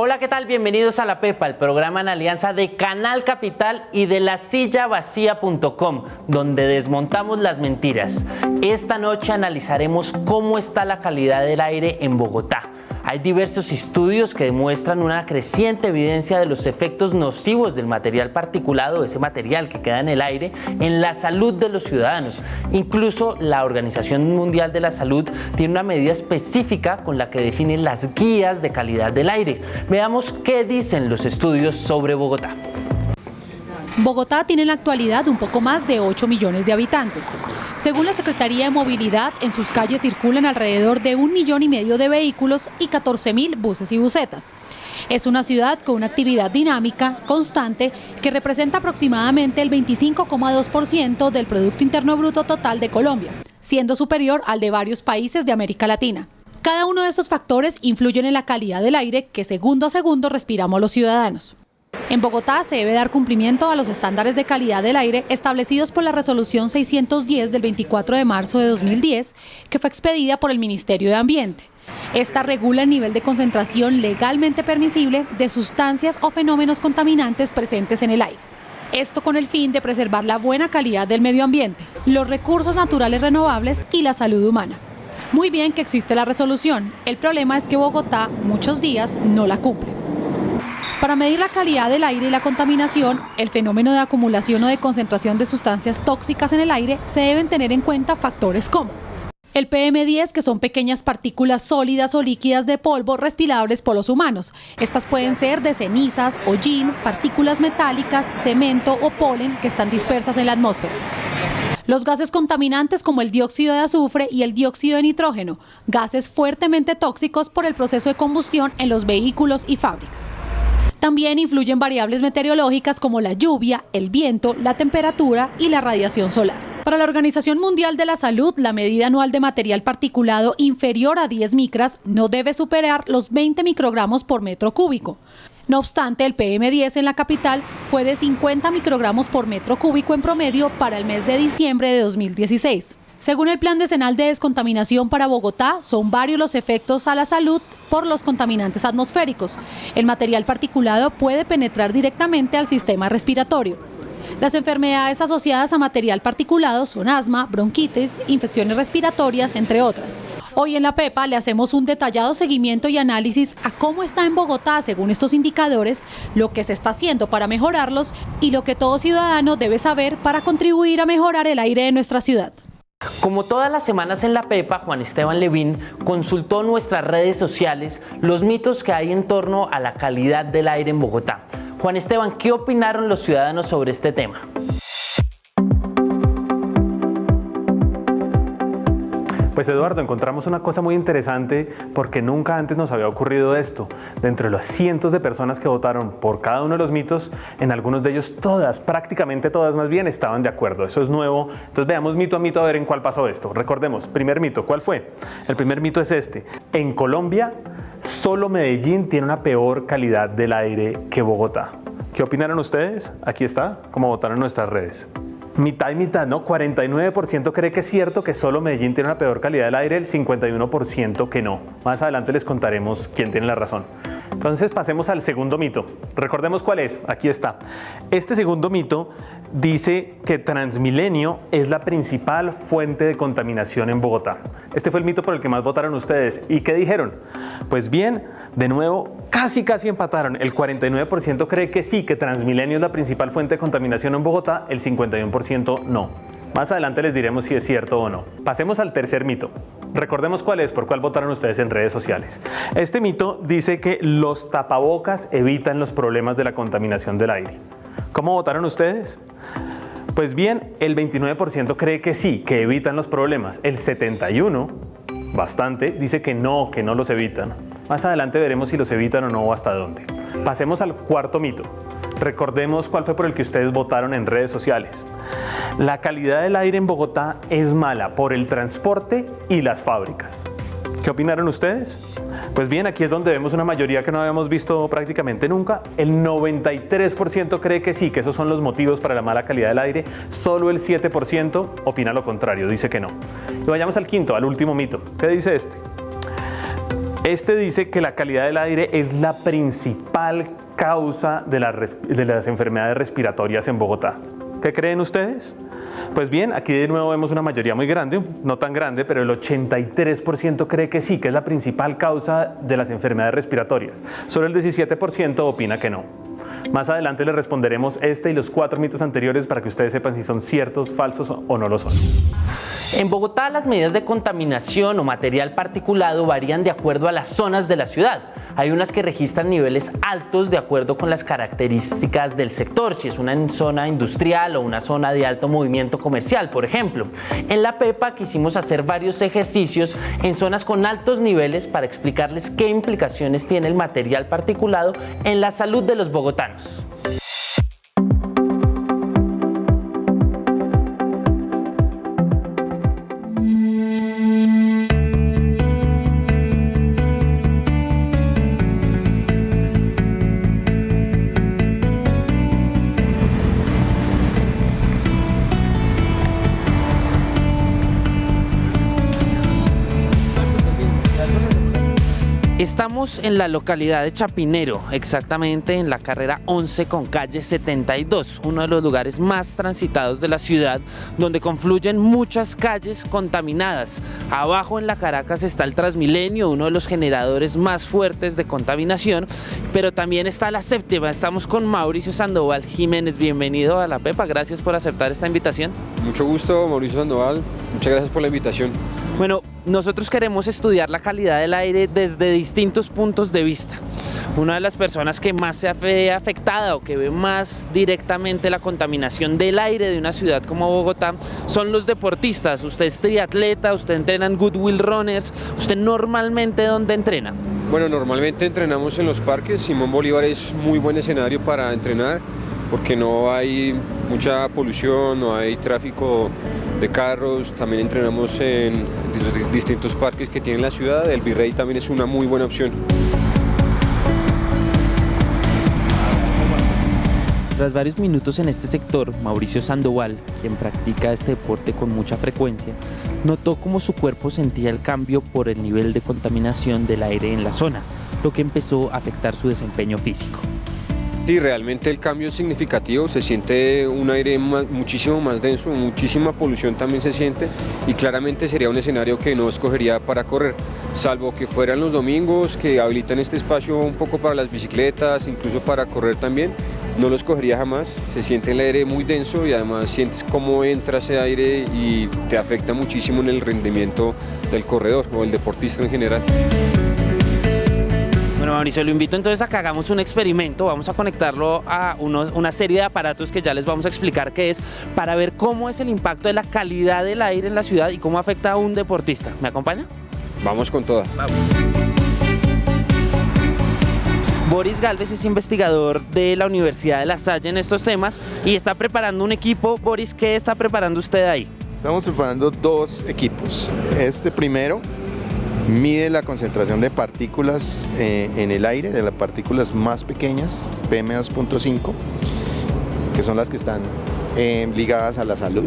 Hola, ¿qué tal? Bienvenidos a La Pepa, el programa en alianza de Canal Capital y de lasillavacía.com, donde desmontamos las mentiras. Esta noche analizaremos cómo está la calidad del aire en Bogotá. Hay diversos estudios que demuestran una creciente evidencia de los efectos nocivos del material particulado, ese material que queda en el aire, en la salud de los ciudadanos. Incluso la Organización Mundial de la Salud tiene una medida específica con la que define las guías de calidad del aire. Veamos qué dicen los estudios sobre Bogotá. Bogotá tiene en la actualidad un poco más de 8 millones de habitantes. Según la Secretaría de Movilidad, en sus calles circulan alrededor de 1,5 millones de vehículos y 14.000 buses y busetas. Es una ciudad con una actividad dinámica, constante, que representa aproximadamente el 25,2% del Producto Interno Bruto total de Colombia, siendo superior al de varios países de América Latina. Cada uno de estos factores influyen en la calidad del aire que segundo a segundo respiramos los ciudadanos. En Bogotá se debe dar cumplimiento a los estándares de calidad del aire establecidos por la Resolución 610 del 24 de marzo de 2010, que fue expedida por el Ministerio de Ambiente. Esta regula el nivel de concentración legalmente permisible de sustancias o fenómenos contaminantes presentes en el aire. Esto con el fin de preservar la buena calidad del medio ambiente, los recursos naturales renovables y la salud humana. Muy bien que existe la resolución, el problema es que Bogotá muchos días no la cumple. Para medir la calidad del aire y la contaminación, el fenómeno de acumulación o de concentración de sustancias tóxicas en el aire, se deben tener en cuenta factores como el PM10, que son pequeñas partículas sólidas o líquidas de polvo respirables por los humanos. Estas pueden ser de cenizas, hollín, partículas metálicas, cemento o polen que están dispersas en la atmósfera. Los gases contaminantes como el dióxido de azufre y el dióxido de nitrógeno, gases fuertemente tóxicos por el proceso de combustión en los vehículos y fábricas. También influyen variables meteorológicas como la lluvia, el viento, la temperatura y la radiación solar. Para la Organización Mundial de la Salud, la medida anual de material particulado inferior a 10 micras no debe superar los 20 microgramos por metro cúbico. No obstante, el PM10 en la capital fue de 50 microgramos por metro cúbico en promedio para el mes de diciembre de 2016. Según el Plan Decenal de Descontaminación para Bogotá, son varios los efectos a la salud por los contaminantes atmosféricos. El material particulado puede penetrar directamente al sistema respiratorio. Las enfermedades asociadas a material particulado son asma, bronquitis, infecciones respiratorias, entre otras. Hoy en La Pepa le hacemos un detallado seguimiento y análisis a cómo está en Bogotá según estos indicadores, lo que se está haciendo para mejorarlos y lo que todo ciudadano debe saber para contribuir a mejorar el aire de nuestra ciudad. Como todas las semanas en La Pepa, Juan Esteban Levín consultó nuestras redes sociales los mitos que hay en torno a la calidad del aire en Bogotá. Juan Esteban, ¿qué opinaron los ciudadanos sobre este tema? Pues Eduardo, encontramos una cosa muy interesante porque nunca antes nos había ocurrido esto. De entre los cientos de personas que votaron por cada uno de los mitos, en algunos de ellos todas, prácticamente todas más bien, estaban de acuerdo. Eso es nuevo. Entonces veamos mito a mito a ver en cuál pasó esto. Recordemos, primer mito, ¿cuál fue? El primer mito es este. En Colombia, solo Medellín tiene una peor calidad del aire que Bogotá. ¿Qué opinaron ustedes? Aquí está, cómo votaron en nuestras redes. Mitad y mitad, ¿no? 49% cree que es cierto que solo Medellín tiene una peor calidad del aire, el 51% que no. Más adelante les contaremos quién tiene la razón. Entonces pasemos al segundo mito. Recordemos cuál es, aquí está. Este segundo mito dice que Transmilenio es la principal fuente de contaminación en Bogotá. Este fue el mito por el que más votaron ustedes. ¿Y qué dijeron? Pues bien, de nuevo, casi empataron. El 49% cree que sí, que Transmilenio es la principal fuente de contaminación en Bogotá, el 51% no. Más adelante les diremos si es cierto o no. Pasemos al tercer mito. Recordemos cuál es, por cuál votaron ustedes en redes sociales. Este mito dice que los tapabocas evitan los problemas de la contaminación del aire. ¿Cómo votaron ustedes? Pues bien, el 29% cree que sí, que evitan los problemas. El 71%, bastante, dice que no los evitan. Más adelante veremos si los evitan o no o hasta dónde. Pasemos al cuarto mito. Recordemos cuál fue por el que ustedes votaron en redes sociales. La calidad del aire en Bogotá es mala por el transporte y las fábricas. ¿Qué opinaron ustedes? Pues bien, aquí es donde vemos una mayoría que no habíamos visto prácticamente nunca. El 93% cree que sí, que esos son los motivos para la mala calidad del aire. Solo el 7% opina lo contrario, dice que no. Y vayamos al quinto, al último mito. ¿Qué dice este? Este dice que la calidad del aire es la principal causa de las enfermedades respiratorias en Bogotá. ¿Qué creen ustedes? Pues bien, aquí de nuevo vemos una mayoría muy grande, no tan grande, pero el 83% cree que sí, que es la principal causa de las enfermedades respiratorias. Solo el 17% opina que no. Más adelante les responderemos este y los 4 mitos anteriores para que ustedes sepan si son ciertos, falsos o no lo son. En Bogotá, las medidas de contaminación o material particulado varían de acuerdo a las zonas de la ciudad. Hay unas que registran niveles altos de acuerdo con las características del sector, si es una zona industrial o una zona de alto movimiento comercial, por ejemplo. En la Pepa quisimos hacer varios ejercicios en zonas con altos niveles para explicarles qué implicaciones tiene el material particulado en la salud de los bogotanos. Estamos en la localidad de Chapinero, exactamente en la carrera 11 con calle 72, uno de los lugares más transitados de la ciudad, donde confluyen muchas calles contaminadas. Abajo en la Caracas está el Transmilenio, uno de los generadores más fuertes de contaminación, pero también está la séptima. Estamos con Mauricio Sandoval Jiménez. Bienvenido a la Pepa, gracias por aceptar esta invitación. Mucho gusto, Mauricio Sandoval, muchas gracias por la invitación. Bueno, nosotros queremos estudiar la calidad del aire desde distintos puntos de vista. Una de las personas que más se ve afectada o que ve más directamente la contaminación del aire de una ciudad como Bogotá son los deportistas. Usted es triatleta, usted entrena en Goodwill Runners. ¿Usted normalmente dónde entrena? Bueno, normalmente entrenamos en los parques. Simón Bolívar es muy buen escenario para entrenar porque no hay mucha polución, no hay tráfico de carros. También entrenamos en distintos parques que tiene la ciudad. El Virrey también es una muy buena opción. Tras varios minutos en este sector, Mauricio Sandoval, quien practica este deporte con mucha frecuencia, notó cómo su cuerpo sentía el cambio por el nivel de contaminación del aire en la zona, lo que empezó a afectar su desempeño físico. Sí, realmente el cambio es significativo, se siente un aire muchísimo más denso, muchísima polución también se siente y claramente sería un escenario que no escogería para correr, salvo que fueran los domingos, que habilitan este espacio un poco para las bicicletas, incluso para correr también. No lo escogería jamás, se siente el aire muy denso y además sientes cómo entra ese aire y te afecta muchísimo en el rendimiento del corredor o el deportista en general. Bueno, Mauricio, lo invito entonces a que hagamos un experimento. Vamos a conectarlo a una serie de aparatos que ya les vamos a explicar qué es, para ver cómo es el impacto de la calidad del aire en la ciudad y cómo afecta a un deportista. ¿Me acompaña? Vamos con toda. Vamos. Boris Galvez es investigador de la Universidad de La Salle en estos temas y está preparando un equipo. Boris, ¿qué está preparando usted ahí? Estamos preparando 2 equipos. Este primero mide la concentración de partículas en el aire, de las partículas más pequeñas, PM2.5, que son las que están ligadas a la salud.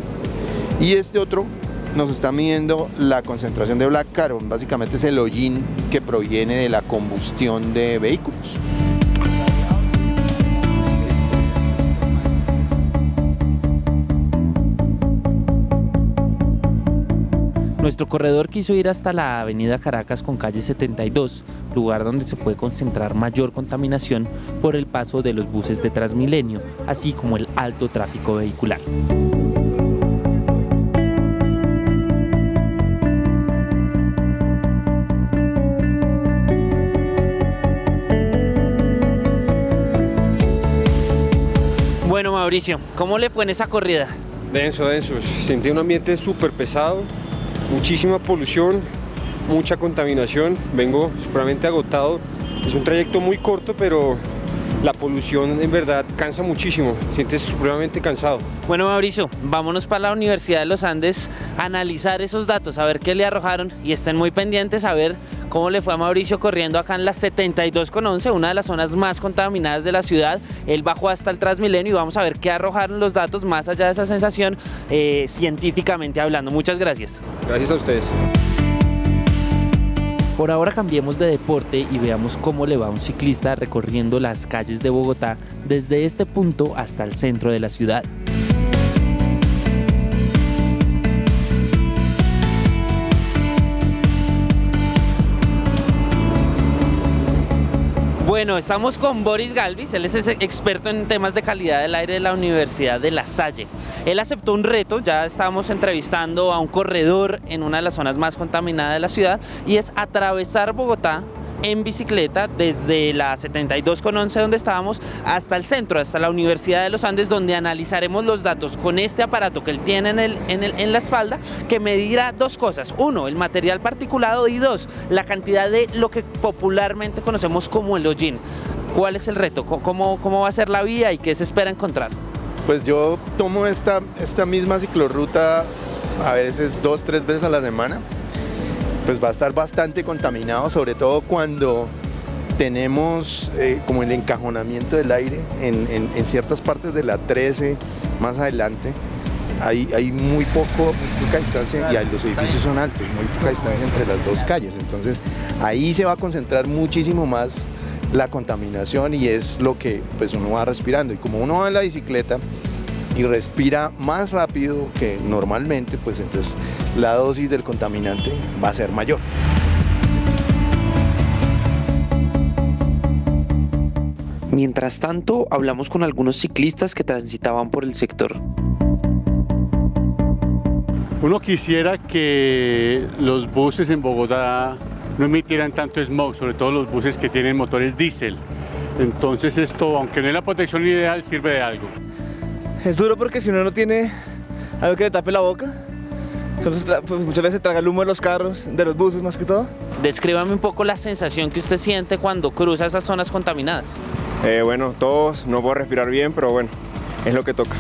Y este otro nos está midiendo la concentración de black carbon, básicamente es el hollín que proviene de la combustión de vehículos. Nuestro corredor quiso ir hasta la avenida Caracas con calle 72, lugar donde se puede concentrar mayor contaminación por el paso de los buses de Transmilenio, así como el alto tráfico vehicular. Bueno, Mauricio, ¿cómo le fue en esa corrida? Denso, sentí un ambiente súper pesado, muchísima polución, mucha contaminación, vengo supremamente agotado, es un trayecto muy corto, pero la polución en verdad cansa muchísimo, sientes supremamente cansado. Bueno, Mauricio, vámonos para la Universidad de los Andes a analizar esos datos, a ver qué le arrojaron y estén muy pendientes a ver cómo le fue a Mauricio corriendo acá en la 72/11, una de las zonas más contaminadas de la ciudad. Él bajó hasta el Transmilenio y vamos a ver qué arrojaron los datos más allá de esa sensación científicamente hablando. Muchas gracias. Gracias a ustedes. Por ahora cambiemos de deporte y veamos cómo le va a un ciclista recorriendo las calles de Bogotá desde este punto hasta el centro de la ciudad. Bueno, estamos con Boris Galvis, él es experto en temas de calidad del aire de la Universidad de La Salle. Él aceptó un reto, ya estábamos entrevistando a un corredor en una de las zonas más contaminadas de la ciudad, y es atravesar Bogotá en bicicleta desde la 72,11 donde estábamos hasta el centro, hasta la Universidad de los Andes, donde analizaremos los datos con este aparato que él tiene en la espalda, que medirá dos cosas: uno, el material particulado, y dos, la cantidad de lo que popularmente conocemos como el hollín. ¿Cuál es el reto? ¿Cómo va a ser la vía y qué se espera encontrar? Pues yo tomo esta misma ciclorruta a veces 2-3 veces a la semana. Pues va a estar bastante contaminado, sobre todo cuando tenemos como el encajonamiento del aire en ciertas partes de la 13, más adelante. Hay muy poca distancia, y los edificios son altos, muy poca distancia entre las dos calles. Entonces ahí se va a concentrar muchísimo más la contaminación, y es lo que pues uno va respirando. Y como uno va en la bicicleta y respira más rápido que normalmente, pues entonces la dosis del contaminante va a ser mayor. Mientras tanto, hablamos con algunos ciclistas que transitaban por el sector. Uno quisiera que los buses en Bogotá no emitieran tanto smog, sobre todo los buses que tienen motores diésel. Entonces esto, aunque no es la protección ideal, sirve de algo. Es duro porque si uno no tiene algo que le tape la boca, entonces pues muchas veces traga el humo de los carros, de los buses más que todo. Descríbame un poco la sensación que usted siente cuando cruza esas zonas contaminadas. Bueno, todos no puedo respirar bien, pero bueno, es lo que toca.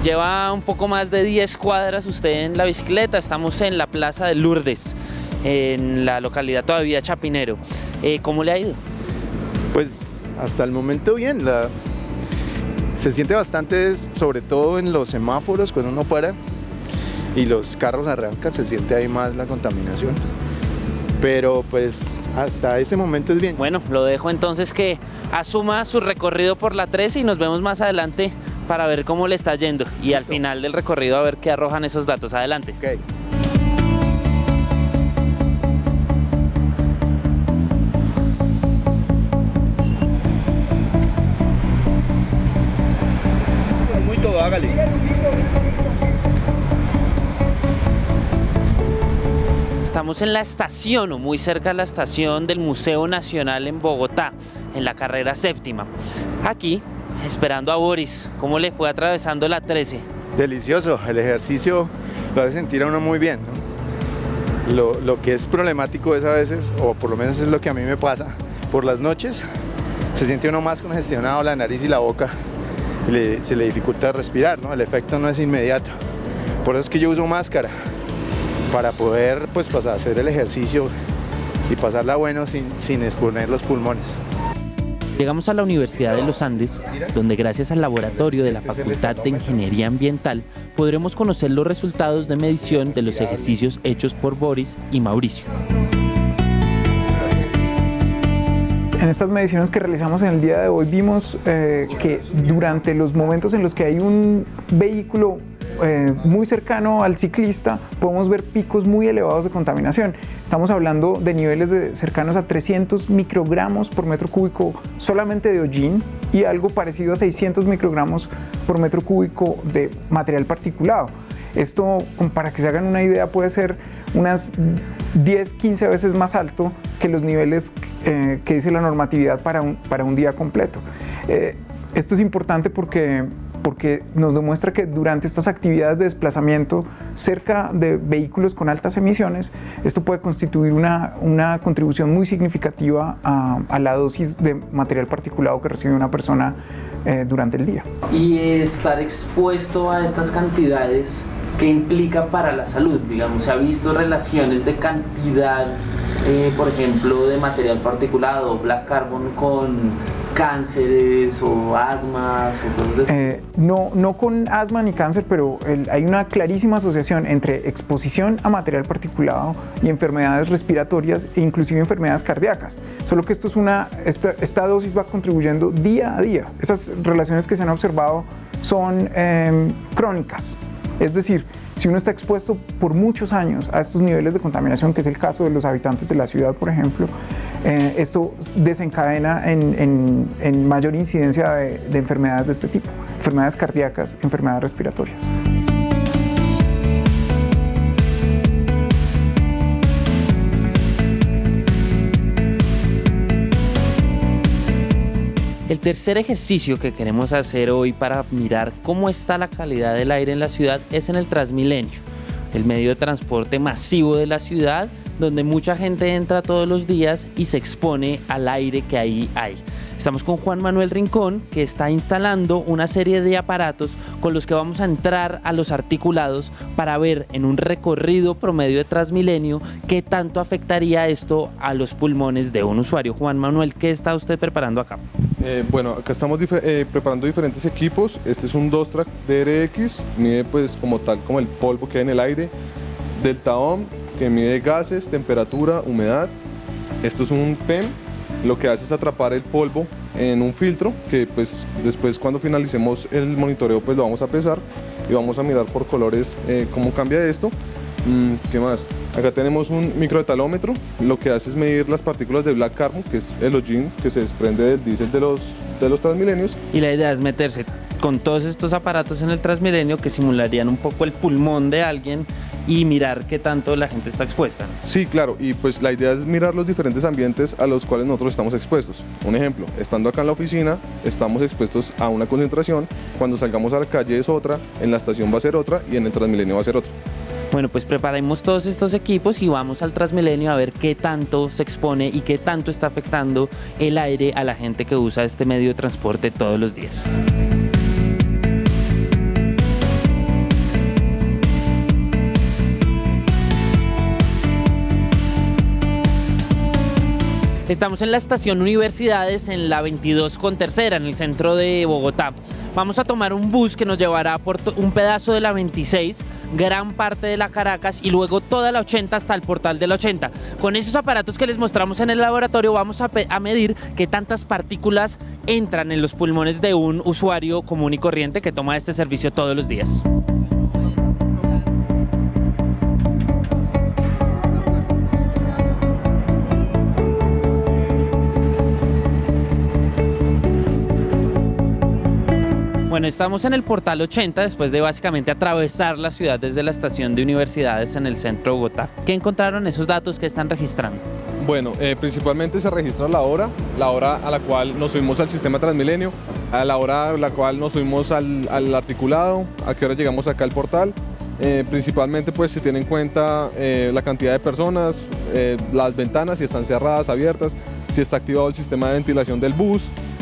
Lleva un poco más de 10 cuadras usted en la bicicleta. Estamos en la Plaza de Lourdes, en la localidad todavía Chapinero. ¿Cómo le ha ido? Pues hasta el momento bien. Se siente bastante, sobre todo en los semáforos, cuando uno para y los carros arrancan, se siente ahí más la contaminación. Pero pues hasta ese momento es bien. Bueno, lo dejo entonces que asuma su recorrido por la 13 y nos vemos más adelante para ver cómo le está yendo, y al final del recorrido a ver qué arrojan esos datos. Adelante. Okay. Muy todo, hágale. Estamos en la estación, o muy cerca de la estación del Museo Nacional en Bogotá, en la carrera 7ª. Aquí, esperando a Boris. ¿Cómo le fue atravesando la 13? Delicioso, el ejercicio lo hace sentir a uno muy bien, ¿no? Lo que es problemático es a veces, o por lo menos es lo que a mí me pasa, por las noches se siente uno más congestionado, la nariz y la boca, se le dificulta respirar, ¿no? El efecto no es inmediato. Por eso es que yo uso máscara, para poder pues hacer el ejercicio y pasarla bueno sin exponer los pulmones. Llegamos a la Universidad de los Andes, donde gracias al laboratorio de la Facultad de Ingeniería Ambiental podremos conocer los resultados de medición de los ejercicios hechos por Boris y Mauricio. En estas mediciones que realizamos en el día de hoy vimos que durante los momentos en los que hay un vehículo muy cercano al ciclista, podemos ver picos muy elevados de contaminación. Estamos hablando de niveles cercanos a 300 microgramos por metro cúbico solamente de hollín, y algo parecido a 600 microgramos por metro cúbico de material particulado. Esto, para que se hagan una idea, puede ser unas 10-15 veces más alto que los niveles que dice la normatividad para un día completo. Esto es importante porque nos demuestra que durante estas actividades de desplazamiento cerca de vehículos con altas emisiones, esto puede constituir una contribución muy significativa a la dosis de material particulado que recibe una persona durante el día. Y estar expuesto a estas cantidades, ¿qué implica para la salud? Digamos, ¿se ha visto relaciones de cantidad, por ejemplo, de material particulado, black carbon, con cánceres o asmas o cosas de no con asma ni cáncer, pero hay una clarísima asociación entre exposición a material particulado y enfermedades respiratorias e inclusive enfermedades cardíacas. Solo que esto es esta dosis va contribuyendo día a día. Esas relaciones que se han observado son crónicas. Es decir, si uno está expuesto por muchos años a estos niveles de contaminación, que es el caso de los habitantes de la ciudad, por ejemplo, esto desencadena en mayor incidencia de enfermedades de este tipo, enfermedades cardíacas, enfermedades respiratorias. El tercer ejercicio que queremos hacer hoy para mirar cómo está la calidad del aire en la ciudad es en el Transmilenio, el medio de transporte masivo de la ciudad, donde mucha gente entra todos los días y se expone al aire que ahí hay. Estamos con Juan Manuel Rincón, que está instalando una serie de aparatos con los que vamos a entrar a los articulados para ver en un recorrido promedio de Transmilenio qué tanto afectaría esto a los pulmones de un usuario. Juan Manuel, ¿qué está usted preparando acá? Bueno, acá estamos preparando diferentes equipos. Este es un 2-track DRX, mide pues como tal como el polvo que hay en el aire. Delta Ohm, que mide gases, temperatura, humedad. Esto es un PEM, lo que hace es atrapar el polvo en un filtro que pues después cuando finalicemos el monitoreo pues lo vamos a pesar y vamos a mirar por colores cómo cambia esto. ¿Qué más? Acá tenemos un microetalómetro, lo que hace es medir las partículas de black carbon, que es el hollín que se desprende del diésel de los Transmilenios. Y la idea es meterse con todos estos aparatos en el Transmilenio que simularían un poco el pulmón de alguien y mirar qué tanto la gente está expuesta, ¿no? Sí, claro, y pues la idea es mirar los diferentes ambientes a los cuales nosotros estamos expuestos. Un ejemplo, estando acá en la oficina, estamos expuestos a una concentración, cuando salgamos a la calle es otra, en la estación va a ser otra y en el Transmilenio va a ser otra. Bueno, pues preparemos todos estos equipos y vamos al Transmilenio a ver qué tanto se expone y qué tanto está afectando el aire a la gente que usa este medio de transporte todos los días. Estamos en la estación Universidades, en la 22 con tercera, en el centro de Bogotá. Vamos a tomar un bus que nos llevará por un pedazo de la 26, gran parte de la Caracas y luego toda la 80 hasta el portal de la 80. Con esos aparatos que les mostramos en el laboratorio vamos a medir qué tantas partículas entran en los pulmones de un usuario común y corriente que toma este servicio todos los días. Bueno, estamos en el portal 80 después de básicamente atravesar la ciudad desde la estación de Universidades en el centro de Bogotá. ¿Qué encontraron esos datos que están registrando? Bueno, principalmente se registra la hora a la cual nos subimos al sistema Transmilenio, a la hora a la cual nos subimos al articulado, a qué hora llegamos acá al portal. Principalmente pues se tiene en cuenta la cantidad de personas, las ventanas si están cerradas, abiertas, si está activado el sistema de ventilación del bus,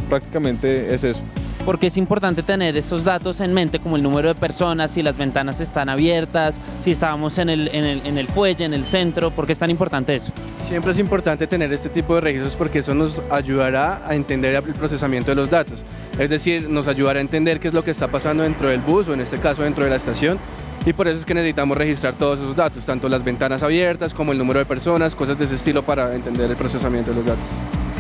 prácticamente es eso. Porque es importante tener esos datos en mente, como el número de personas, si las ventanas están abiertas, si estábamos en el fuelle, en el centro. ¿Por qué es tan importante eso? Siempre es importante tener este tipo de registros porque eso nos ayudará a entender el procesamiento de los datos. Es decir, nos ayudará a entender qué es lo que está pasando dentro del bus o en este caso dentro de la estación. Y por eso es que necesitamos registrar todos esos datos, tanto las ventanas abiertas como el número de personas, cosas de ese estilo para entender el procesamiento de los datos.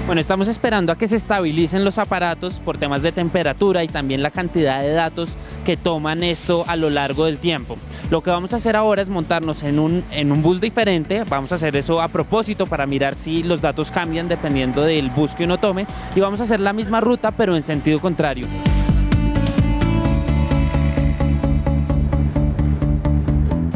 Bueno, estamos esperando a que se estabilicen los aparatos por temas de temperatura y también la cantidad de datos que toman esto a lo largo del tiempo. Lo que vamos a hacer ahora es montarnos en un bus diferente. Vamos a hacer eso a propósito para mirar si los datos cambian dependiendo del bus que uno tome, y vamos a hacer la misma ruta pero en sentido contrario.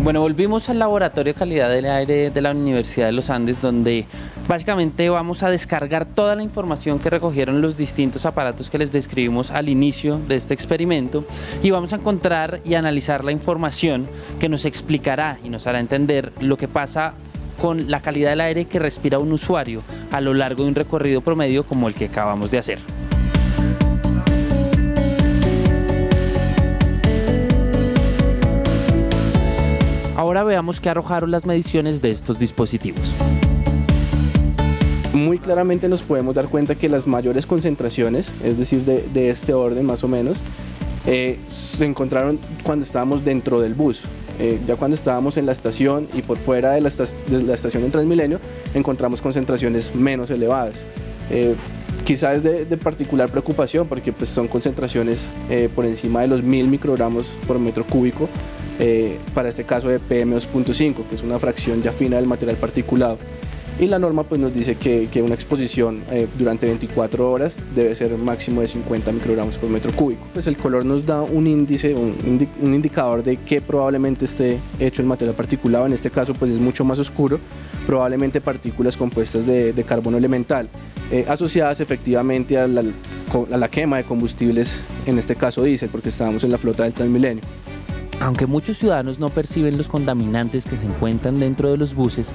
Bueno, volvimos al laboratorio de calidad del aire de la Universidad de los Andes, donde básicamente vamos a descargar toda la información que recogieron los distintos aparatos que les describimos al inicio de este experimento, y vamos a encontrar y analizar la información que nos explicará y nos hará entender lo que pasa con la calidad del aire que respira un usuario a lo largo de un recorrido promedio como el que acabamos de hacer. Ahora veamos qué arrojaron las mediciones de estos dispositivos. muy claramente nos podemos dar cuenta que las mayores concentraciones, es decir, de este orden más o menos, se encontraron cuando estábamos dentro del bus. Ya cuando estábamos en la estación y por fuera de la estación en Transmilenio, encontramos concentraciones menos elevadas. Quizás es de particular preocupación porque pues, son concentraciones por encima de los 1000 microgramos por metro cúbico, para este caso de PM2.5, que es una fracción ya fina del material particulado. Y la norma pues, nos dice que una exposición durante 24 horas debe ser máximo de 50 microgramos por metro cúbico. Pues el color nos da un índice, un indicador de que probablemente esté hecho el material particulado. En este caso pues, es mucho más oscuro, probablemente partículas compuestas de carbono elemental, asociadas efectivamente a la quema de combustibles, en este caso diésel, porque estábamos en la flota del Transmilenio. Aunque muchos ciudadanos no perciben los contaminantes que se encuentran dentro de los buses,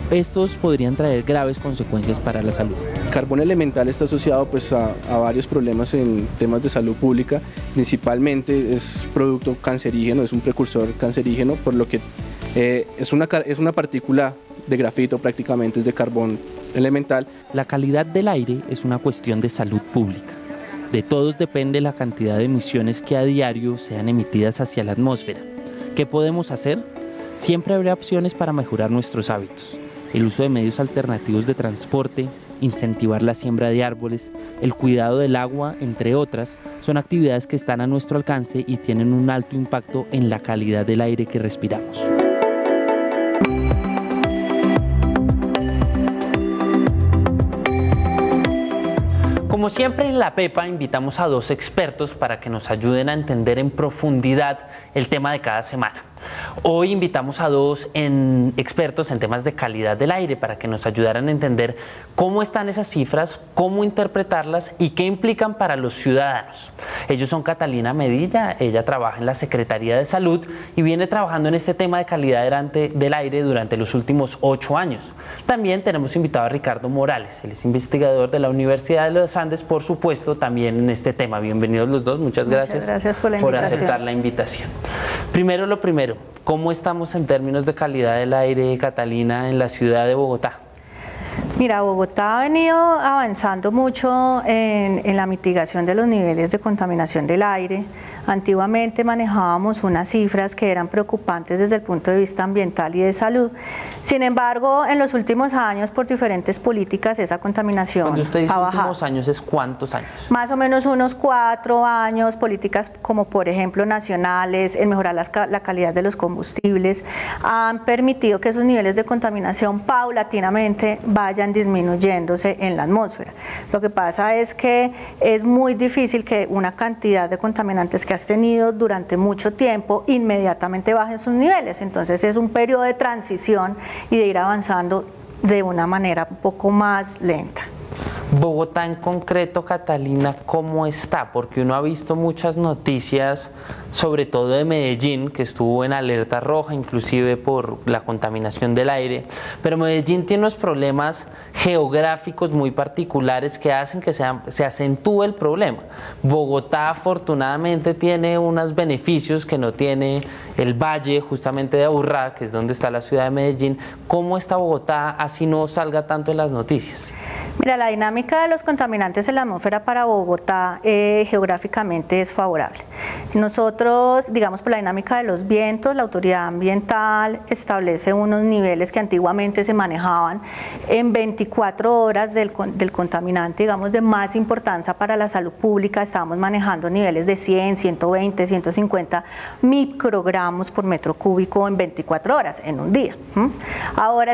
estos podrían traer graves consecuencias para la salud. El carbono elemental está asociado pues, a varios problemas en temas de salud pública, principalmente es producto cancerígeno, es un precursor cancerígeno, por lo que es una partícula de grafito, prácticamente es de carbón elemental. La calidad del aire es una cuestión de salud pública. De todos depende la cantidad de emisiones que a diario sean emitidas hacia la atmósfera. ¿Qué podemos hacer? Siempre habrá opciones para mejorar nuestros hábitos. El uso de medios alternativos de transporte, incentivar la siembra de árboles, el cuidado del agua, entre otras, son actividades que están a nuestro alcance y tienen un alto impacto en la calidad del aire que respiramos. Como siempre en La Pepa invitamos a dos expertos para que nos ayuden a entender en profundidad el tema de cada semana. Hoy invitamos a dos expertos en temas de calidad del aire para que nos ayudaran a entender cómo están esas cifras, cómo interpretarlas y qué implican para los ciudadanos. Ellos son Catalina Medilla, ella trabaja en la Secretaría de Salud y viene trabajando en este tema de calidad del aire durante los últimos 8 años. También tenemos invitado a Ricardo Morales, él es investigador de la Universidad de los Andes, por supuesto, también en este tema. Bienvenidos los dos, muchas gracias por la invitación. aceptar la invitación. Primero lo primero, ¿cómo estamos en términos de calidad del aire, Catalina, en la ciudad de Bogotá? Mira, Bogotá ha venido avanzando mucho en la mitigación de los niveles de contaminación del aire. Antiguamente manejábamos unas cifras que eran preocupantes desde el punto de vista ambiental y de salud. Sin embargo, en los últimos años, por diferentes políticas, esa contaminación Cuando usted dice ha bajado. últimos años, ¿es cuántos años? Más o menos unos 4 años, políticas como por ejemplo nacionales, el mejorar la calidad de los combustibles, han permitido que esos niveles de contaminación paulatinamente vayan disminuyéndose en la atmósfera. Lo que pasa es que es muy difícil que una cantidad de contaminantes que has tenido durante mucho tiempo inmediatamente bajen sus niveles, entonces es un periodo de transición y de ir avanzando de una manera un poco más lenta. Bogotá en concreto, Catalina, ¿cómo está? Porque uno ha visto muchas noticias, sobre todo de Medellín, que estuvo en alerta roja, inclusive por la contaminación del aire, pero Medellín tiene unos problemas geográficos muy particulares que hacen que se acentúe el problema. Bogotá afortunadamente tiene unos beneficios que no tiene el valle justamente de Aburrá, que es donde está la ciudad de Medellín. ¿Cómo está Bogotá así no salga tanto en las noticias? Mira, la dinámica de los contaminantes en la atmósfera para Bogotá geográficamente es favorable. Nosotros, digamos, por la dinámica de los vientos, la autoridad ambiental establece unos niveles que antiguamente se manejaban en 24 horas del contaminante, digamos, de más importancia para la salud pública. Estábamos manejando niveles de 100, 120, 150 microgramos por metro cúbico en 24 horas, en un día. Ahora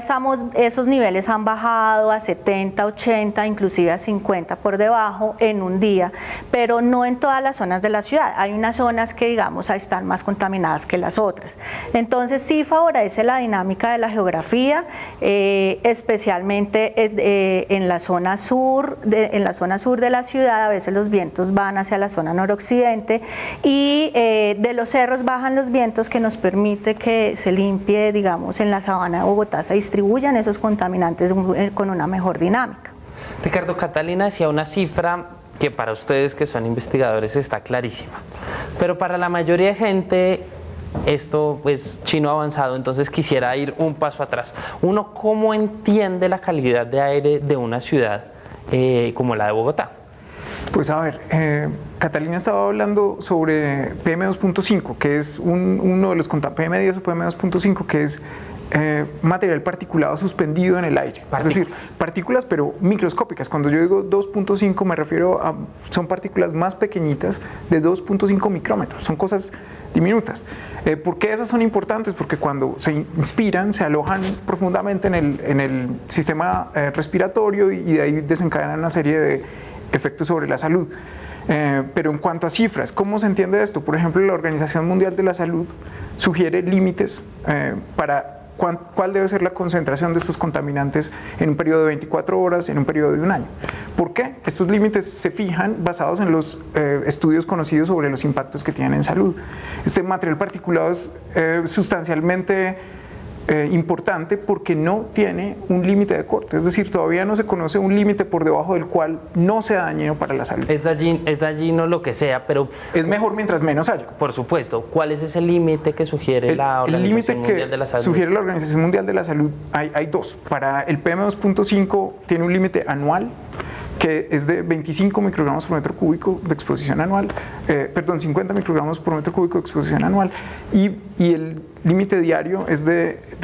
esos niveles han bajado a 70, 80, inclusive a 50 por debajo en un día, pero no en todas las zonas de la ciudad. Hay unas zonas que, digamos, están más contaminadas que las otras. Entonces sí favorece la dinámica de la geografía, especialmente en la zona sur de la ciudad. A veces los vientos van hacia la zona noroccidente y de los cerros bajan los vientos, que nos permite que se limpie, digamos, en la sabana de Bogotá, se distribuyan esos contaminantes con una mejor dinámica. Ricardo, Catalina decía una cifra que para ustedes que son investigadores está clarísima, pero para la mayoría de gente esto pues chino avanzado, entonces quisiera ir un paso atrás. Uno, ¿cómo entiende la calidad de aire de una ciudad como la de Bogotá? Pues a ver, Catalina estaba hablando sobre PM2.5, que es uno de los PM10 o PM2.5, que es material particulado suspendido en el aire. Es decir, partículas pero microscópicas. Cuando yo digo 2.5 me refiero a, son partículas más pequeñitas de 2.5 micrómetros, son cosas diminutas. ¿Por qué esas son importantes? Porque cuando se inspiran se alojan profundamente en el sistema respiratorio y de ahí desencadenan una serie de efectos sobre la salud. Pero en cuanto a cifras, ¿cómo se entiende esto? Por ejemplo, la Organización Mundial de la Salud sugiere límites para cuál debe ser la concentración de estos contaminantes en un periodo de 24 horas, en un periodo de un año. ¿Por qué? Estos límites se fijan basados en los estudios conocidos sobre los impactos que tienen en salud. Este material particulado es sustancialmente importante porque no tiene un límite de corte, es decir, todavía no se conoce un límite por debajo del cual no sea dañino para la salud. Es dañino lo que sea, pero es mejor mientras menos haya. Por supuesto. ¿Cuál es ese límite que sugiere la Organización Mundial de la Salud? Sugiere la Organización Mundial de la Salud, hay dos. Para el PM2.5 tiene un límite anual que es de 25 microgramos por metro cúbico de exposición anual, 50 microgramos por metro cúbico de exposición anual, y el límite diario es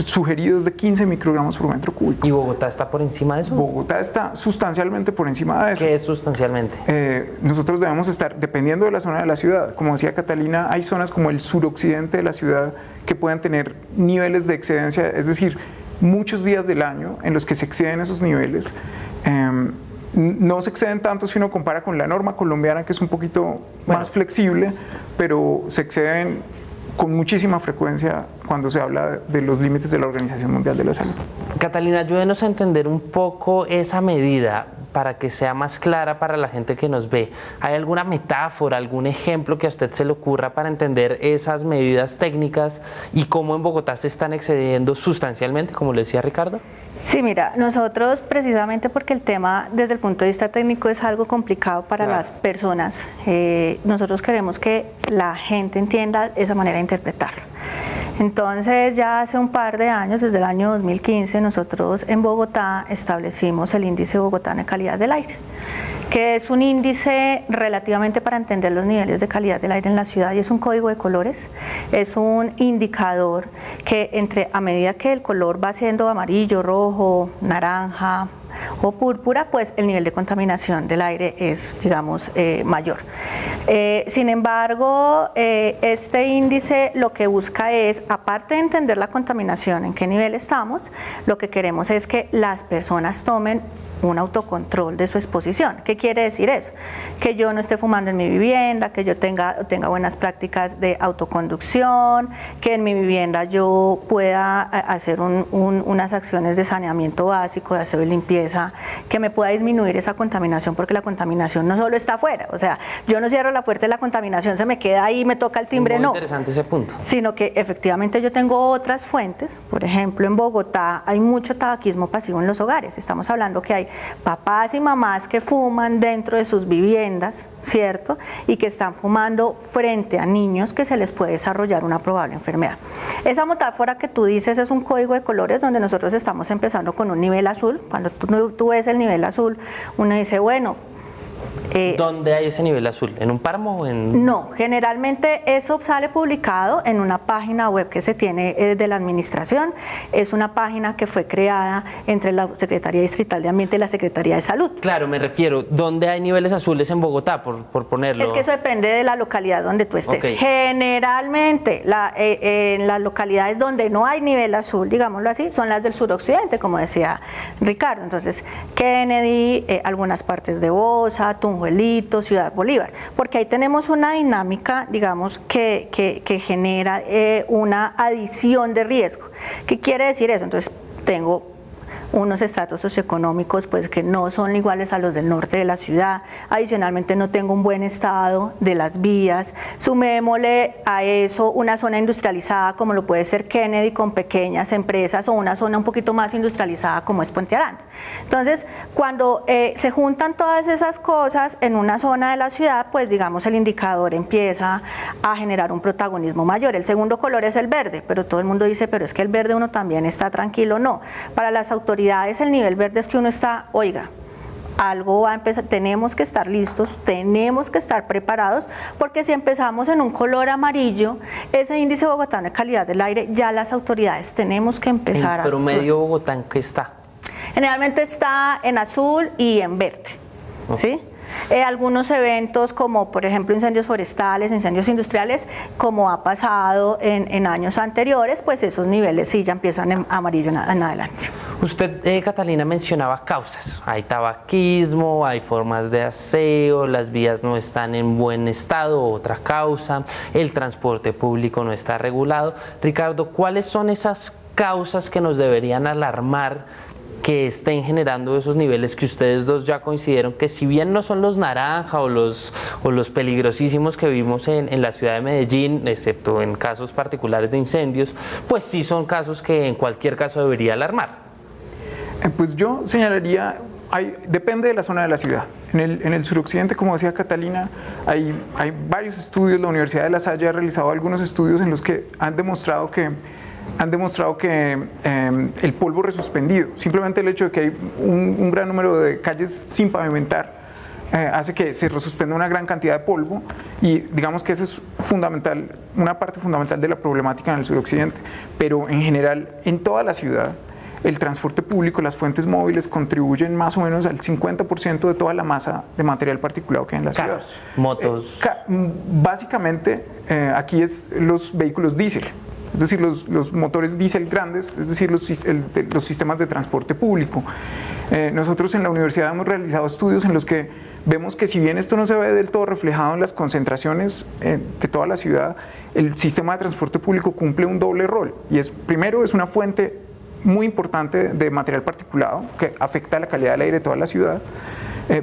sugerido de 15 microgramos por metro cúbico. ¿Y Bogotá está por encima de eso? Bogotá está sustancialmente por encima de eso. ¿Qué es sustancialmente? Nosotros debemos estar, dependiendo de la zona de la ciudad, como decía Catalina, hay zonas como el suroccidente de la ciudad que pueden tener niveles de excedencia, es decir, muchos días del año en los que se exceden esos niveles. No se exceden tanto si uno compara con la norma colombiana, que es un poquito más flexible, pero se exceden con muchísima frecuencia cuando se habla de los límites de la Organización Mundial de la Salud. Catalina, ayúdenos a entender un poco esa medida para que sea más clara para la gente que nos ve. ¿Hay alguna metáfora, algún ejemplo que a usted se le ocurra para entender esas medidas técnicas y cómo en Bogotá se están excediendo sustancialmente, como le decía Ricardo? Sí, mira, nosotros precisamente porque el tema desde el punto de vista técnico es algo complicado para las personas, nosotros queremos que la gente entienda esa manera de interpretarlo. Entonces ya hace un par de años, desde el año 2015, nosotros en Bogotá establecimos el índice bogotano de calidad del aire, que es un índice relativamente para entender los niveles de calidad del aire en la ciudad, y es un código de colores, es un indicador que a medida que el color va siendo amarillo, rojo, naranja o púrpura, pues el nivel de contaminación del aire es, digamos, mayor. Sin embargo, este índice lo que busca es, aparte de entender la contaminación, en qué nivel estamos, lo que queremos es que las personas tomen un autocontrol de su exposición. ¿Qué quiere decir eso? Que yo no esté fumando en mi vivienda, que yo tenga buenas prácticas de autoconducción, que en mi vivienda yo pueda hacer unas acciones de saneamiento básico, de aseo y limpieza, que me pueda disminuir esa contaminación, porque la contaminación no solo está afuera, o sea, yo no cierro la puerta y la contaminación se me queda ahí y me toca el timbre, Muy no. interesante ese punto. Sino que efectivamente yo tengo otras fuentes. Por ejemplo, en Bogotá hay mucho tabaquismo pasivo en los hogares. Estamos hablando que hay papás y mamás que fuman dentro de sus viviendas, ¿cierto? Y que están fumando frente a niños que se les puede desarrollar una probable enfermedad. Esa metáfora que tú dices es un código de colores donde nosotros estamos empezando con un nivel azul. Cuando tú ves el nivel azul, uno dice, bueno, ¿dónde hay ese nivel azul? ¿En un páramo? No, generalmente eso sale publicado en una página web que se tiene de la administración. Es una página que fue creada entre la Secretaría Distrital de Ambiente y la Secretaría de Salud. Claro, me refiero, ¿dónde hay niveles azules en Bogotá, por ponerlo? Es que eso depende de la localidad donde tú estés. Okay. Generalmente, en las localidades donde no hay nivel azul, digámoslo así, son las del suroccidente, como decía Ricardo. Entonces, Kennedy, algunas partes de Bosa, Tunjuelito, Ciudad Bolívar, porque ahí tenemos una dinámica, digamos, que genera una adición de riesgo. ¿Qué quiere decir eso? Entonces, tengo unos estratos socioeconómicos pues que no son iguales a los del norte de la ciudad. Adicionalmente no tengo un buen estado de las vías. Sumémosle a eso una zona industrializada como lo puede ser Kennedy con pequeñas empresas, o una zona un poquito más industrializada como es Puente Aranda. Entonces, cuando se juntan todas esas cosas en una zona de la ciudad, pues digamos el indicador empieza a generar un protagonismo mayor. El segundo color es el verde, pero todo el mundo dice, pero es que el verde uno también está tranquilo. No, para las autoridades el nivel verde es que uno está, oiga, algo va a empezar, tenemos que estar listos, tenemos que estar preparados, porque si empezamos en un color amarillo, ese índice bogotano de calidad del aire, ya las autoridades tenemos que empezar a... ¿En promedio Bogotá en qué está? Generalmente está en azul y en verde, ¿sí? Algunos eventos como por ejemplo incendios forestales, incendios industriales, como ha pasado en años anteriores, pues esos niveles sí ya empiezan en amarillo en adelante. Usted, Catalina, mencionaba causas. Hay tabaquismo, hay formas de aseo, las vías no están en buen estado, otra causa, el transporte público no está regulado. Ricardo, ¿cuáles son esas causas que nos deberían alarmar que estén generando esos niveles que ustedes dos ya coincidieron que, si bien no son los naranja o los peligrosísimos que vimos en la ciudad de Medellín, excepto en casos particulares de incendios, pues sí son casos que en cualquier caso debería alarmar? Pues yo señalaría, depende de la zona de la ciudad. En el suroccidente, como decía Catalina, hay varios estudios. La Universidad de La Salle ha realizado algunos estudios en los que han demostrado que el polvo resuspendido, simplemente el hecho de que hay un gran número de calles sin pavimentar, hace que se resuspenda una gran cantidad de polvo, y digamos que eso es fundamental, una parte fundamental de la problemática en el suroccidente. Pero en general, en toda la ciudad, el transporte público, las fuentes móviles contribuyen más o menos al 50% de toda la masa de material particulado que hay en la ciudad. Motos. Básicamente, aquí es los vehículos diésel. Es decir, los motores diésel grandes, es decir, los sistemas de transporte público. Nosotros en la universidad hemos realizado estudios en los que vemos que, si bien esto no se ve del todo reflejado en las concentraciones de toda la ciudad, el sistema de transporte público cumple un doble rol. Y primero, es una fuente muy importante de material particulado que afecta a la calidad del aire de toda la ciudad.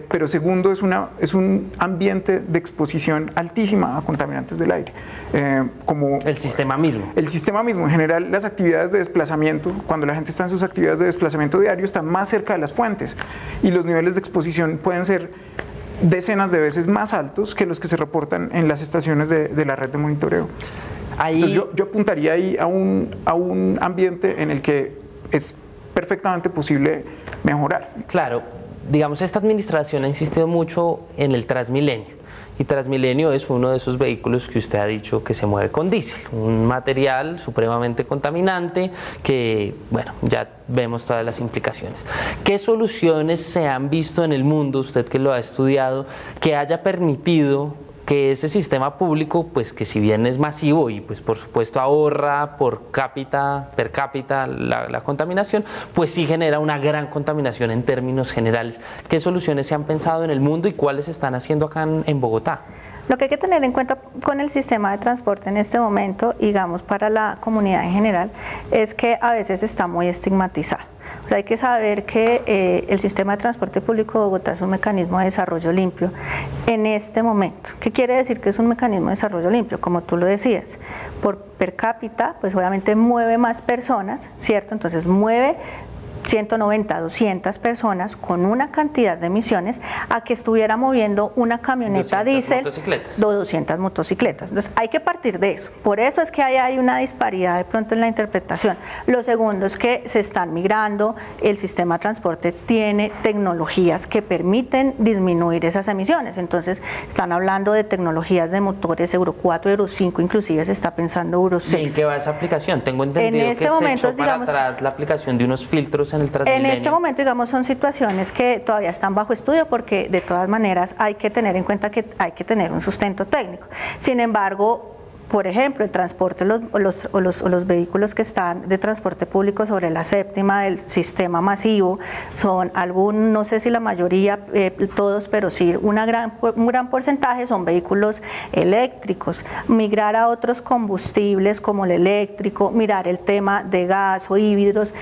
Pero segundo, es un ambiente de exposición altísima a contaminantes del aire. Como el sistema mismo. El sistema mismo. En general, las actividades de desplazamiento, cuando la gente está en sus actividades de desplazamiento diario, están más cerca de las fuentes, y los niveles de exposición pueden ser decenas de veces más altos que los que se reportan en las estaciones de la red de monitoreo. Entonces yo apuntaría ahí a un ambiente en el que es perfectamente posible mejorar. Claro. Digamos, esta administración ha insistido mucho en el Transmilenio, y Transmilenio es uno de esos vehículos que usted ha dicho que se mueve con diésel, un material supremamente contaminante que, bueno, ya vemos todas las implicaciones. ¿Qué soluciones se han visto en el mundo, usted que lo ha estudiado, que haya permitido que ese sistema público, pues que si bien es masivo y pues por supuesto ahorra per cápita la contaminación, pues sí genera una gran contaminación en términos generales? ¿Qué soluciones se han pensado en el mundo y cuáles se están haciendo acá en Bogotá? Lo que hay que tener en cuenta con el sistema de transporte en este momento, digamos para la comunidad en general, es que a veces está muy estigmatizado. O sea, hay que saber que el sistema de transporte público de Bogotá es un mecanismo de desarrollo limpio en este momento. ¿Qué quiere decir que es un mecanismo de desarrollo limpio? Como tú lo decías, por per cápita, pues obviamente mueve más personas, ¿cierto? Entonces mueve 190, 200 personas con una cantidad de emisiones a que estuviera moviendo una camioneta diésel de 200 motocicletas. Entonces hay que partir de eso. Por eso es que hay una disparidad de pronto en la interpretación. Lo segundo es que se están migrando, el sistema de transporte tiene tecnologías que permiten disminuir esas emisiones. Entonces están hablando de tecnologías de motores Euro 4, Euro 5, inclusive se está pensando Euro 6. ¿Y en qué va esa aplicación? Tengo entendido que se echó para atrás la aplicación de unos filtros en el Transmilenio. En este momento, digamos, son situaciones que todavía están bajo estudio, porque de todas maneras hay que tener en cuenta que hay que tener un sustento técnico. Sin embargo, Por ejemplo, el transporte o los vehículos que están de transporte público sobre la séptima del sistema masivo son no sé si la mayoría, todos, pero sí un gran porcentaje son vehículos eléctricos. Migrar a otros combustibles como el eléctrico, mirar el tema de gas o híbridos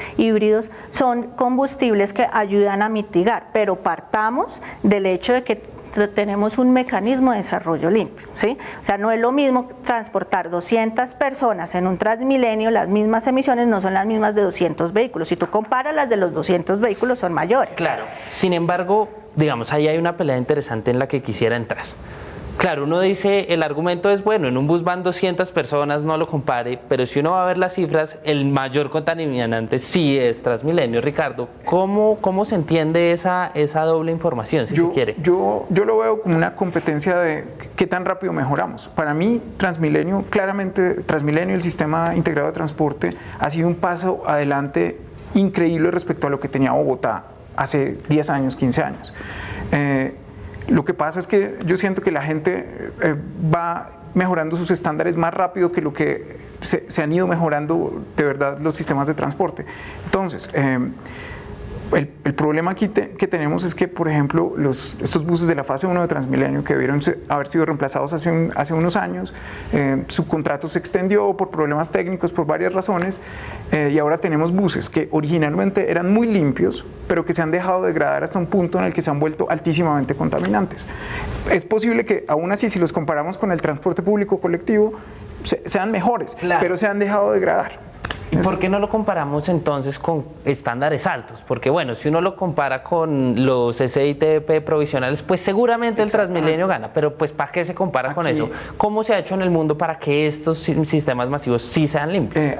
son combustibles que ayudan a mitigar, pero partamos del hecho de que tenemos un mecanismo de desarrollo limpio, ¿sí? O sea, no es lo mismo transportar 200 personas en un Transmilenio, las mismas emisiones no son las mismas de 200 vehículos. Si tú comparas, las de los 200 vehículos son mayores. Claro, sin embargo, digamos, ahí hay una pelea interesante en la que quisiera entrar. Claro, uno dice, el argumento es, bueno, en un bus van 200 personas, no lo compare, pero si uno va a ver las cifras, el mayor contaminante sí es Transmilenio. Ricardo, ¿cómo se entiende esa doble información, si se quiere? Yo lo veo como una competencia de qué tan rápido mejoramos. Para mí, Transmilenio, claramente, Transmilenio, el sistema integrado de transporte, ha sido un paso adelante increíble respecto a lo que tenía Bogotá hace 10 años, 15 años. Lo que pasa es que yo siento que la gente va mejorando sus estándares más rápido que lo que se han ido mejorando de verdad los sistemas de transporte. Entonces, el problema aquí que tenemos es que, por ejemplo, estos buses de la fase 1 de Transmilenio, que debieron haber sido reemplazados hace unos años, su contrato se extendió por problemas técnicos, por varias razones, y ahora tenemos buses que originalmente eran muy limpios, pero que se han dejado degradar hasta un punto en el que se han vuelto altísimamente contaminantes. Es posible que, aún así, si los comparamos con el transporte público colectivo, sean mejores, claro, pero se han dejado degradar. ¿Y por qué no lo comparamos entonces con estándares altos? Porque bueno, si uno lo compara con los SITP provisionales, pues seguramente el Transmilenio gana, pero pues ¿para qué se compara con eso? ¿Cómo se ha hecho en el mundo para que estos sistemas masivos sí sean limpios?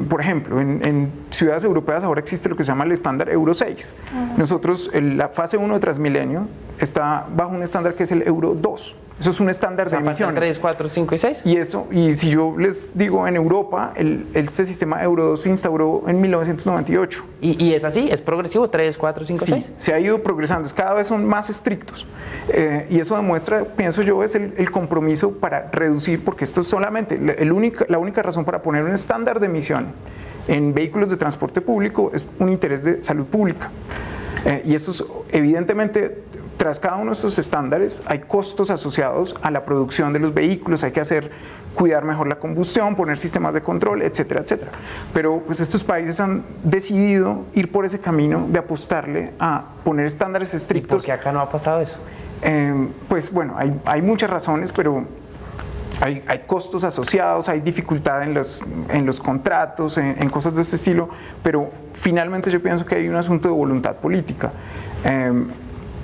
Por ejemplo, en ciudades europeas ahora existe lo que se llama el estándar Euro 6. Nosotros, la fase 1 de Transmilenio está bajo un estándar que es el Euro 2. Eso es un estándar de emisiones. 3, 4, 5 y 6. Y si yo les digo, en Europa, este sistema Euro 2 se instauró en 1998. ¿Y es así? ¿Es progresivo? 3, 4, 5, 6. Sí, se ha ido progresando. Cada vez son más estrictos. Y eso demuestra, pienso yo, es el compromiso para reducir, porque esto es solamente la única razón para poner un estándar de emisión en vehículos de transporte público es un interés de salud pública. Y estos, evidentemente, tras cada uno de estos estándares hay costos asociados a la producción de los vehículos, hay que cuidar mejor la combustión, poner sistemas de control, etcétera, etcétera. Pero pues estos países han decidido ir por ese camino de apostarle a poner estándares estrictos. ¿Y por qué acá no ha pasado eso? Pues bueno, hay muchas razones, pero hay costos asociados, hay dificultad en los contratos, en cosas de este estilo, pero finalmente yo pienso que hay un asunto de voluntad política.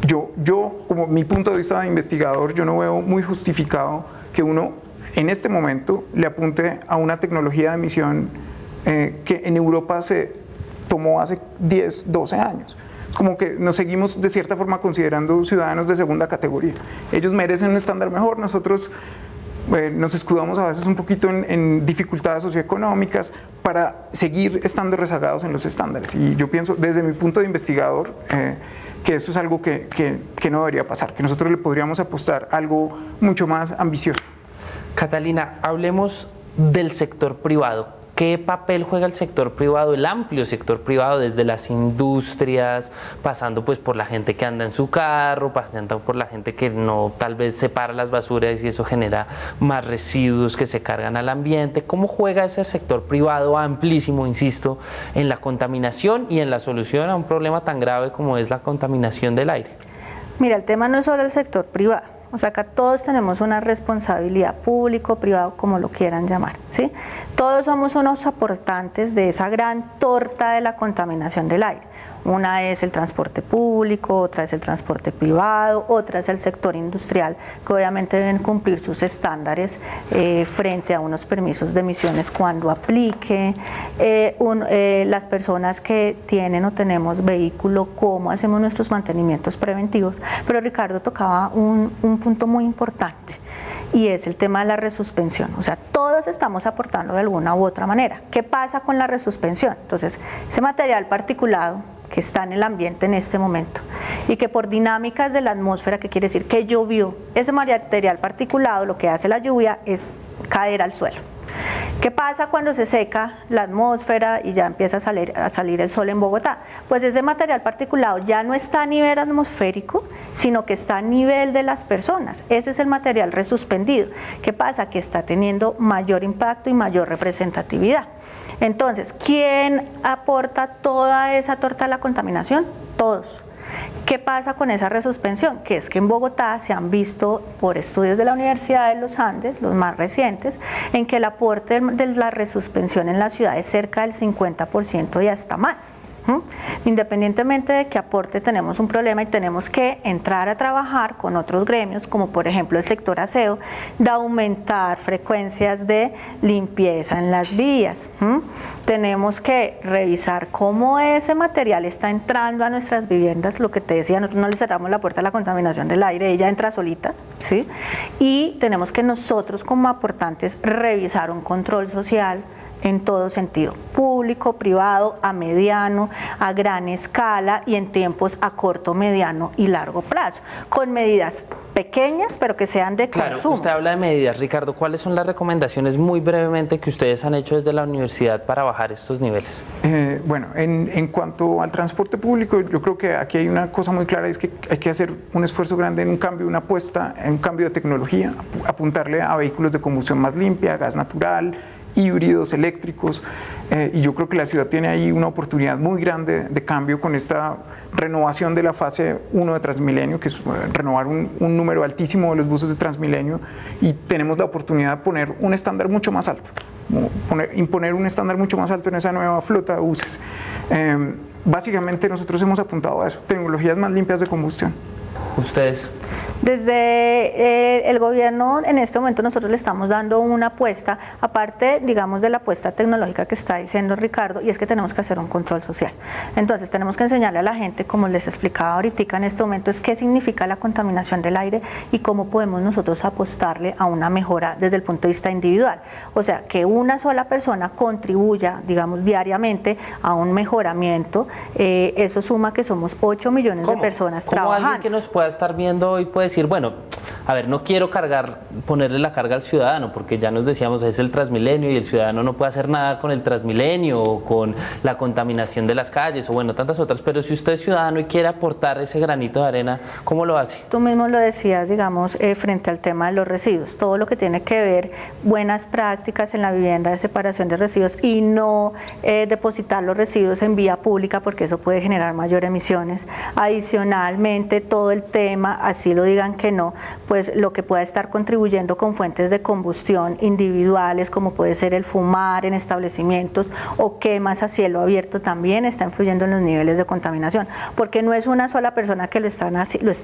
Yo, como mi punto de vista de investigador, yo no veo muy justificado que uno en este momento le apunte a una tecnología de emisión que en Europa se tomó hace 10, 12 años. Como que nos seguimos de cierta forma considerando ciudadanos de segunda categoría. Ellos merecen un estándar mejor, nosotros nos escudamos a veces un poquito en dificultades socioeconómicas para seguir estando rezagados en los estándares. Y yo pienso, desde mi punto de investigador, que eso es algo que no debería pasar, que nosotros le podríamos apostar algo mucho más ambicioso. Catalina, hablemos del sector privado. ¿Qué papel juega el sector privado, el amplio sector privado, desde las industrias, pasando pues por la gente que anda en su carro, pasando por la gente que no tal vez separa las basuras y eso genera más residuos que se cargan al ambiente? ¿Cómo juega ese sector privado amplísimo, insisto, en la contaminación y en la solución a un problema tan grave como es la contaminación del aire? Mira, el tema no es solo el sector privado. O sea, acá todos tenemos una responsabilidad, público, privado, como lo quieran llamar, ¿sí? Todos somos unos aportantes de esa gran torta de la contaminación del aire. Una es el transporte público, otra es el transporte privado, otra es el sector industrial, que obviamente deben cumplir sus estándares frente a unos permisos de emisiones cuando aplique. Las personas que tienen o tenemos vehículo, cómo hacemos nuestros mantenimientos preventivos. Pero Ricardo tocaba un punto muy importante, y es el tema de la resuspensión. O sea, todos estamos aportando de alguna u otra manera. ¿Qué pasa con la resuspensión? Entonces, ese material particulado que está en el ambiente en este momento y que por dinámicas de la atmósfera, que quiere decir que llovió, ese material particulado, lo que hace la lluvia es caer al suelo. ¿Qué pasa cuando se seca la atmósfera y ya empieza a salir el sol en Bogotá? Pues ese material particulado ya no está a nivel atmosférico, sino que está a nivel de las personas. Ese es el material resuspendido. ¿Qué pasa? Que está teniendo mayor impacto y mayor representatividad. Entonces, ¿quién aporta toda esa torta de la contaminación? Todos. ¿Qué pasa con esa resuspensión? Que es que en Bogotá se han visto por estudios de la Universidad de los Andes, los más recientes, en que el aporte de la resuspensión en la ciudad es cerca del 50% y hasta más. Independientemente de qué aporte, tenemos un problema y tenemos que entrar a trabajar con otros gremios, como por ejemplo el sector aseo, de aumentar frecuencias de limpieza en las vías. Tenemos que revisar cómo ese material está entrando a nuestras viviendas. Lo que te decía, nosotros no le cerramos la puerta a la contaminación del aire, ella entra solita, ¿sí? Y tenemos que nosotros como aportantes revisar un control social en todo sentido, público, privado, a mediano, a gran escala y en tiempos a corto, mediano y largo plazo, con medidas pequeñas pero que sean de Claro, consumo. usted habla de medidas, Ricardo. ¿Cuáles son las recomendaciones muy brevemente que ustedes han hecho desde la universidad para bajar estos niveles? Bueno, en cuanto al transporte público, yo creo que aquí hay una cosa muy clara, es que hay que hacer un esfuerzo grande en un cambio, una apuesta, en un cambio de tecnología, apuntarle a vehículos de combustión más limpia, gas natural, híbridos, eléctricos, y yo creo que la ciudad tiene ahí una oportunidad muy grande de cambio con esta renovación de la fase 1 de Transmilenio, que es renovar un número altísimo de los buses de Transmilenio, y tenemos la oportunidad de poner un estándar mucho más alto, imponer un estándar mucho más alto en esa nueva flota de buses. Básicamente nosotros hemos apuntado a eso, tecnologías más limpias de combustión. ¿Ustedes? Desde el gobierno, en este momento nosotros le estamos dando una apuesta, aparte, digamos, de la apuesta tecnológica que está diciendo Ricardo, y es que tenemos que hacer un control social. Entonces tenemos que enseñarle a la gente, como les explicaba ahorita en este momento, es qué significa la contaminación del aire y cómo podemos nosotros apostarle a una mejora desde el punto de vista individual. O sea, que una sola persona contribuya, digamos, diariamente a un mejoramiento, eso suma que somos 8 millones de personas trabajando. ¿Cómo alguien que nos pueda estar viendo hoy puede decir, bueno, a ver, no quiero ponerle la carga al ciudadano, porque ya nos decíamos, es el Transmilenio y el ciudadano no puede hacer nada con el Transmilenio o con la contaminación de las calles o bueno, tantas otras, pero si usted es ciudadano y quiere aportar ese granito de arena, ¿cómo lo hace? Tú mismo lo decías, digamos, frente al tema de los residuos, todo lo que tiene que ver buenas prácticas en la vivienda de separación de residuos y no depositar los residuos en vía pública, porque eso puede generar mayor emisiones. Adicionalmente, todo el tema, así lo digan que no, pues lo que pueda estar contribuyendo con fuentes de combustión individuales, como puede ser el fumar en establecimientos o quemas a cielo abierto, también está influyendo en los niveles de contaminación, porque no es una sola persona que lo está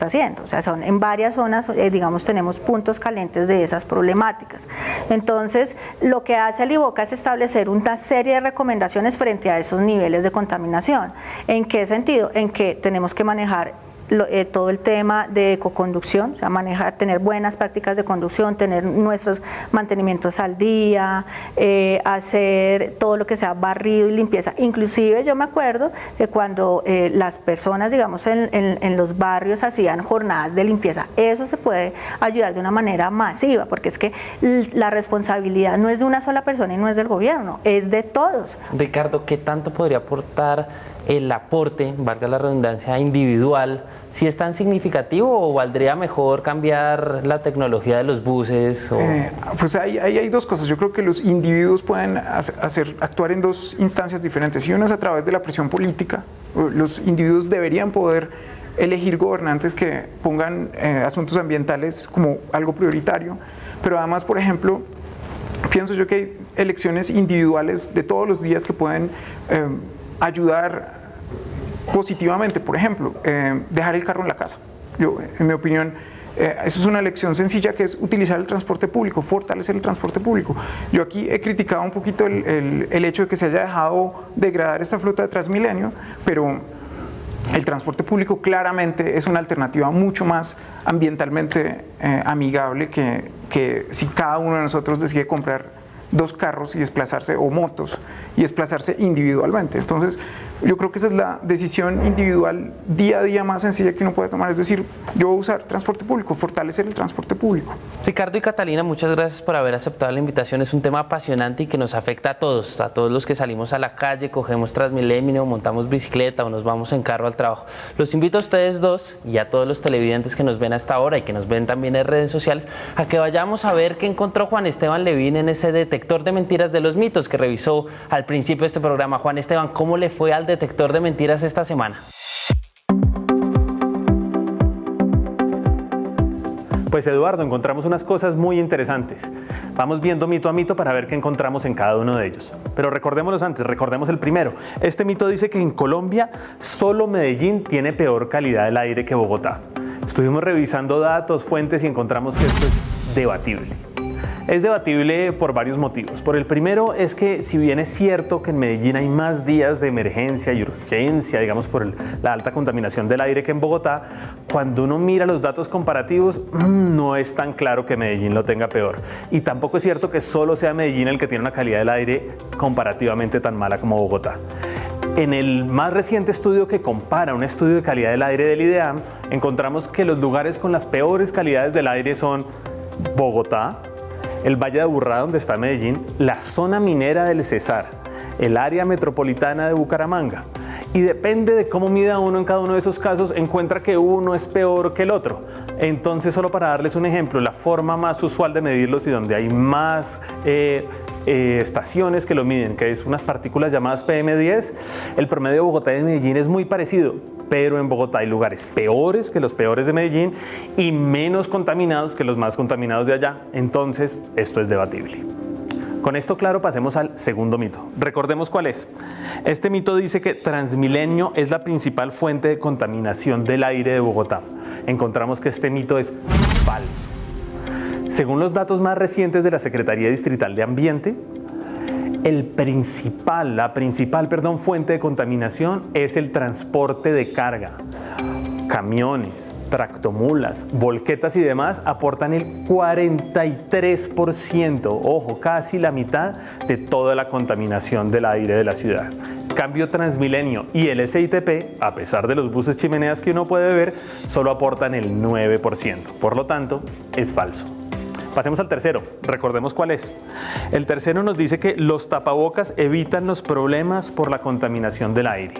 haciendo, o sea, son en varias zonas, digamos, tenemos puntos calientes de esas problemáticas. Entonces, lo que hace el IVOCA es establecer una serie de recomendaciones frente a esos niveles de contaminación. ¿En qué sentido? En que tenemos que manejar todo el tema de ecoconducción, o sea, tener buenas prácticas de conducción, tener nuestros mantenimientos al día, hacer todo lo que sea barrido y limpieza. Inclusive yo me acuerdo de cuando las personas, digamos, en los barrios hacían jornadas de limpieza, eso se puede ayudar de una manera masiva, porque es que la responsabilidad no es de una sola persona y no es del gobierno, es de todos. Ricardo, ¿qué tanto podría aportar el aporte, valga la redundancia, individual? ¿Si es tan significativo o valdría mejor cambiar la tecnología de los buses? Pues hay dos cosas. Yo creo que los individuos pueden actuar en dos instancias diferentes. Y una es a través de la presión política. Los individuos deberían poder elegir gobernantes que pongan asuntos ambientales como algo prioritario. Pero además, por ejemplo, pienso yo que hay elecciones individuales de todos los días que pueden ayudar positivamente. Por ejemplo, dejar el carro en la casa. Yo, en mi opinión, eso es una elección sencilla, que es utilizar el transporte público, fortalecer el transporte público. Yo aquí he criticado un poquito el hecho de que se haya dejado degradar esta flota de Transmilenio, pero el transporte público claramente es una alternativa mucho más ambientalmente amigable que si cada uno de nosotros decide comprar 2 carros y desplazarse, o motos, y desplazarse individualmente. Entonces, yo creo que esa es la decisión individual día a día más sencilla que uno puede tomar, es decir, yo voy a usar transporte público, fortalecer el transporte público. Ricardo y Catalina, muchas gracias por haber aceptado la invitación. Es un tema apasionante y que nos afecta a todos los que salimos a la calle, cogemos Transmilenio, montamos bicicleta o nos vamos en carro al trabajo. Los invito a ustedes dos y a todos los televidentes que nos ven hasta ahora y que nos ven también en redes sociales a que vayamos a ver qué encontró Juan Esteban Levín en ese detector de mentiras de los mitos que revisó al principio de este programa. Juan Esteban, ¿cómo le fue al detector de mentiras esta semana? Pues Eduardo, encontramos unas cosas muy interesantes. Vamos viendo mito a mito para ver qué encontramos en cada uno de ellos. Pero recordémoslos antes, recordemos el primero. Este mito dice que en Colombia solo Medellín tiene peor calidad del aire que Bogotá. Estuvimos revisando datos, fuentes y encontramos que esto es debatible. Es debatible por varios motivos. Por el primero es que si bien es cierto que en Medellín hay más días de emergencia y urgencia, digamos por la alta contaminación del aire que en Bogotá, cuando uno mira los datos comparativos no es tan claro que Medellín lo tenga peor. Y tampoco es cierto que solo sea Medellín el que tiene una calidad del aire comparativamente tan mala como Bogotá. En el más reciente estudio que compara un estudio de calidad del aire del IDEAM, encontramos que los lugares con las peores calidades del aire son Bogotá, el Valle de Aburrá, donde está Medellín, la zona minera del Cesar, el área metropolitana de Bucaramanga. Y depende de cómo mida uno en cada uno de esos casos, encuentra que uno es peor que el otro. Entonces, solo para darles un ejemplo, la forma más usual de medirlos y donde hay más estaciones que lo miden, que es unas partículas llamadas PM10, el promedio de Bogotá y de Medellín es muy parecido, pero en Bogotá hay lugares peores que los peores de Medellín y menos contaminados que los más contaminados de allá. Entonces, esto es debatible. Con esto claro, pasemos al segundo mito. Recordemos cuál es. Este mito dice que Transmilenio es la principal fuente de contaminación del aire de Bogotá. Encontramos que este mito es falso. Según los datos más recientes de la Secretaría Distrital de Ambiente, la principal fuente de contaminación es el transporte de carga. Camiones, tractomulas, volquetas y demás aportan el 43%, ojo, casi la mitad de toda la contaminación del aire de la ciudad. Cambio Transmilenio y el SITP, a pesar de los buses chimeneas que uno puede ver, solo aportan el 9%. Por lo tanto, es falso. Pasemos al tercero, recordemos cuál es. El tercero nos dice que los tapabocas evitan los problemas por la contaminación del aire.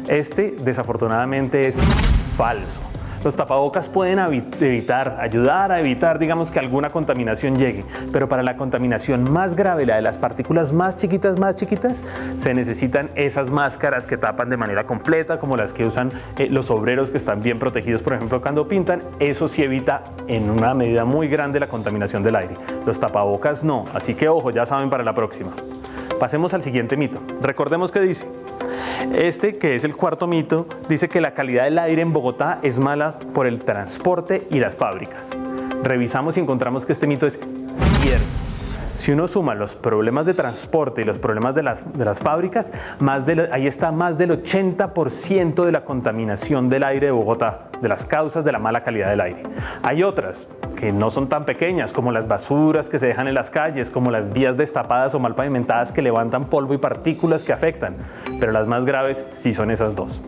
Este, desafortunadamente, es falso. Los tapabocas pueden ayudar a evitar, digamos, que alguna contaminación llegue, pero para la contaminación más grave, la de las partículas más chiquitas, se necesitan esas máscaras que tapan de manera completa, como las que usan los obreros que están bien protegidos, por ejemplo, cuando pintan. Eso sí evita en una medida muy grande la contaminación del aire. Los tapabocas no, así que ojo, ya saben para la próxima. Pasemos al siguiente mito. Recordemos que dice, este que es el cuarto mito, dice que la calidad del aire en Bogotá es mala por el transporte y las fábricas. Revisamos y encontramos que este mito es cierto. Si uno suma los problemas de transporte y los problemas de las fábricas, ahí está más del 80% de la contaminación del aire de Bogotá, de las causas de la mala calidad del aire. Hay otras que no son tan pequeñas, como las basuras que se dejan en las calles, como las vías destapadas o mal pavimentadas que levantan polvo y partículas que afectan, pero las más graves sí son esas dos.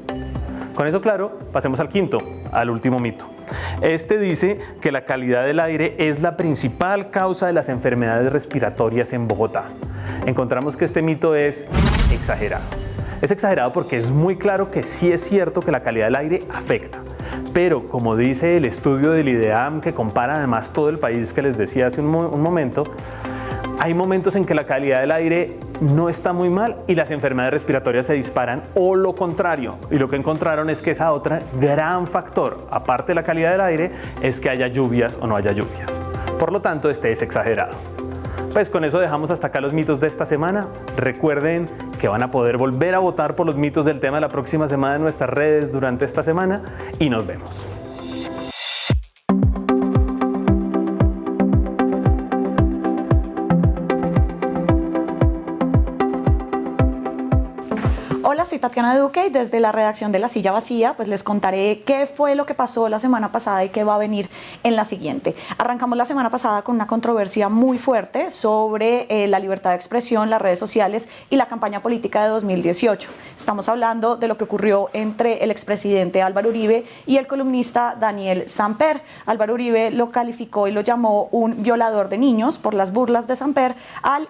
Con eso claro, pasemos al quinto, al último mito. Este dice que la calidad del aire es la principal causa de las enfermedades respiratorias en Bogotá. Encontramos que este mito es exagerado. Es exagerado porque es muy claro que sí es cierto que la calidad del aire afecta. Pero como dice el estudio del IDEAM, que compara además todo el país que les decía hace un momento, hay momentos en que la calidad del aire no está muy mal y las enfermedades respiratorias se disparan, o lo contrario. Y lo que encontraron es que esa otra gran factor, aparte de la calidad del aire, es que haya lluvias o no haya lluvias. Por lo tanto, este es exagerado. Pues con eso dejamos hasta acá los mitos de esta semana. Recuerden que van a poder volver a votar por los mitos del tema de la próxima semana en nuestras redes durante esta semana y nos vemos. Hola, soy Tatiana Duque y desde la redacción de La Silla Vacía pues les contaré qué fue lo que pasó la semana pasada y qué va a venir en la siguiente. Arrancamos la semana pasada con una controversia muy fuerte sobre la libertad de expresión, las redes sociales y la campaña política de 2018. Estamos hablando de lo que ocurrió entre el expresidente Álvaro Uribe y el columnista Daniel Samper. Álvaro Uribe lo calificó y lo llamó un violador de niños por las burlas de Samper a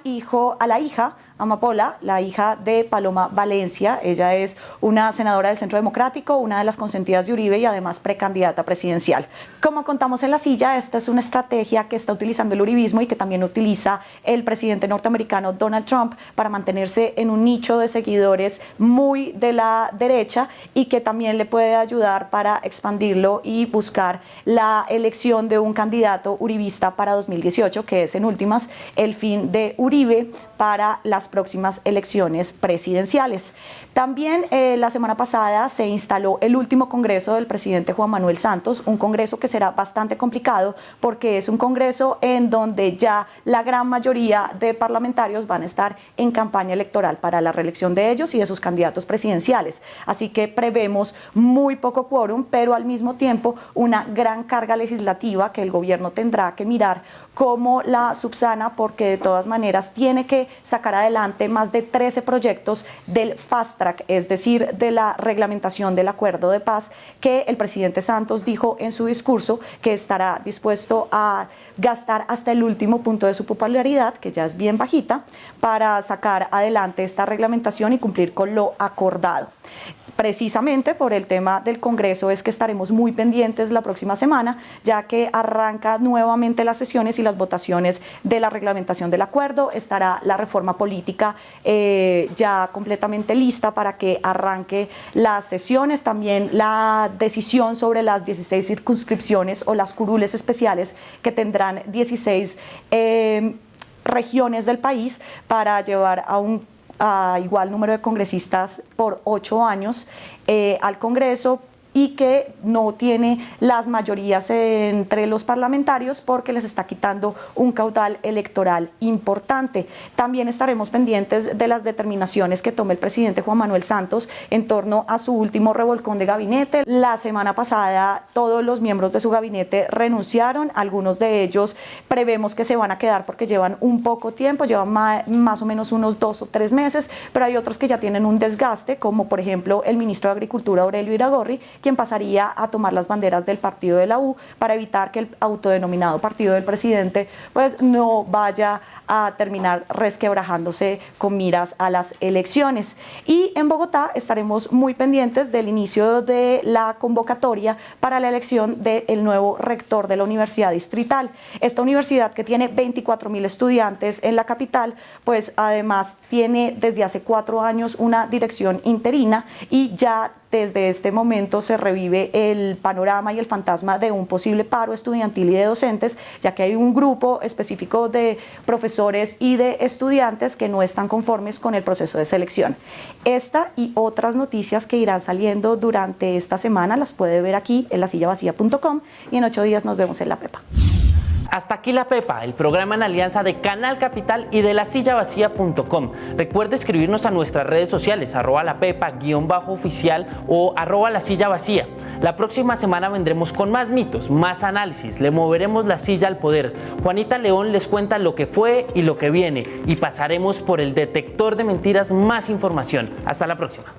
la hija Amapola, la hija de Paloma Valencia. Ella es una senadora del Centro Democrático, una de las consentidas de Uribe y además precandidata presidencial. Como contamos en La Silla, esta es una estrategia que está utilizando el uribismo y que también utiliza el presidente norteamericano Donald Trump para mantenerse en un nicho de seguidores muy de la derecha y que también le puede ayudar para expandirlo y buscar la elección de un candidato uribista para 2018, que es en últimas el fin de Uribe para las próximas elecciones presidenciales. También la semana pasada se instaló el último congreso del presidente Juan Manuel Santos, un congreso que será bastante complicado porque es un congreso en donde ya la gran mayoría de parlamentarios van a estar en campaña electoral para la reelección de ellos y de sus candidatos presidenciales. Así que prevemos muy poco quórum, pero al mismo tiempo una gran carga legislativa que el gobierno tendrá que mirar cómo la subsana, porque de todas maneras tiene que sacar adelante más de 13 proyectos del fast track, es decir, de la reglamentación del acuerdo de paz, que el presidente Santos dijo en su discurso que estará dispuesto a gastar hasta el último punto de su popularidad, que ya es bien bajita, para sacar adelante esta reglamentación y cumplir con lo acordado. Precisamente por el tema del Congreso es que estaremos muy pendientes la próxima semana, ya que arranca nuevamente las sesiones y las votaciones de la reglamentación del acuerdo. Estará la reforma política ya completamente lista para que arranque las sesiones. También la decisión sobre las 16 circunscripciones o las curules especiales que tendrán 16 regiones del país para llevar a igual número de congresistas por 8 años al Congreso, y que no tiene las mayorías entre los parlamentarios porque les está quitando un caudal electoral importante. También estaremos pendientes de las determinaciones que tome el presidente Juan Manuel Santos en torno a su último revolcón de gabinete. La semana pasada todos los miembros de su gabinete renunciaron, algunos de ellos prevemos que se van a quedar porque llevan un poco tiempo, llevan más o menos unos 2 o 3 meses, pero hay otros que ya tienen un desgaste, como por ejemplo el ministro de Agricultura Aurelio Iragorri, quien pasaría a tomar las banderas del partido de la U para evitar que el autodenominado partido del presidente pues no vaya a terminar resquebrajándose con miras a las elecciones. Y en Bogotá estaremos muy pendientes del inicio de la convocatoria para la elección del nuevo rector de la Universidad Distrital. Esta universidad, que tiene 24.000 estudiantes en la capital, pues además tiene desde hace 4 años una dirección interina y ya desde este momento se revive el panorama y el fantasma de un posible paro estudiantil y de docentes, ya que hay un grupo específico de profesores y de estudiantes que no están conformes con el proceso de selección. Esta y otras noticias que irán saliendo durante esta semana las puede ver aquí en lasillavacía.com y en 8 días nos vemos en La Pepa. Hasta aquí La Pepa, el programa en alianza de Canal Capital y de lasillavacía.com. Recuerde escribirnos a nuestras redes sociales, @lapepa_oficial o @lasillavacía. La próxima semana vendremos con más mitos, más análisis, le moveremos la silla al poder. Juanita León les cuenta lo que fue y lo que viene y pasaremos por el detector de mentiras más información. Hasta la próxima.